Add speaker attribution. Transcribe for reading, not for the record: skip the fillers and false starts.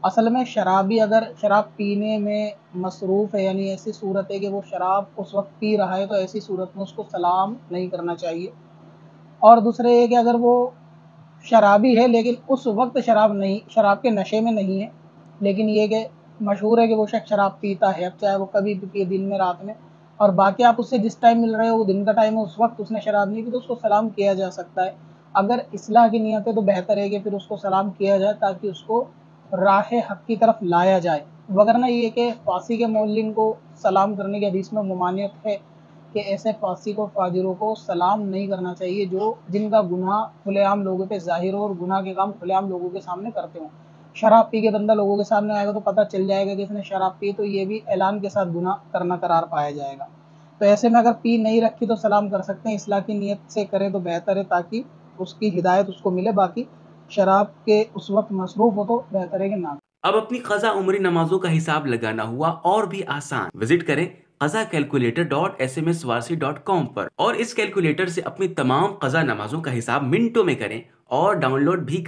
Speaker 1: असल में शराबी अगर शराब पीने में मसरूफ़ है, यानी ऐसी सूरत है कि वो शराब उस वक़्त पी रहा है, तो ऐसी सूरत में उसको सलाम नहीं करना चाहिए। और दूसरे ये कि अगर वो शराबी है लेकिन उस वक़्त शराब के नशे में नहीं है, लेकिन ये कि मशहूर है कि वो शख्स शराब पीता है, अब चाहे वो कभी भी पिए, दिन में, रात में, और बाकी आप उससे जिस टाइम मिल रहे हो वो दिन का टाइम है, उस वक़्त उसने शराब नहीं पी, तो उसको सलाम किया जा सकता है। अगर इस्लाह की नीयत है तो बेहतर है कि फिर उसको सलाम किया जाए ताकि उसको राह हक़ की तरफ लाया जाए। वगरना ये कि फांसी के मौलिन को सलाम करने की हदीस में ममानियत है कि ऐसे फासी को, फाजिरों को सलाम नहीं करना चाहिए जो जिनका गुनाह खुलेआम लोगों पे ज़ाहिर हो और गुनाह के काम खुलेआम लोगों के सामने करते हों। शराब पी के बंदा लोगों के सामने आएगा तो पता चल जाएगा कि इसने शराब पी, तो ये भी ऐलान के साथ गुनाह करना करार पाया जाएगा। तो ऐसे में अगर पी नहीं रखी तो सलाम कर सकते हैं, इस्लाह की नीयत से करें तो बेहतर है ताकि उसकी हिदायत उसको मिले। बाकी शराब के उस वक़्त मसरूफ़ हो तो बेहतर है कि ना।
Speaker 2: अब अपनी क़ज़ा उम्री नमाजों का हिसाब लगाना हुआ और भी आसान। विजिट करें qazacalculator.smswarsi.com पर और इस कैलकुलेटर से अपनी तमाम क़ज़ा नमाजों का हिसाब मिनटों में करें और डाउनलोड भी करें।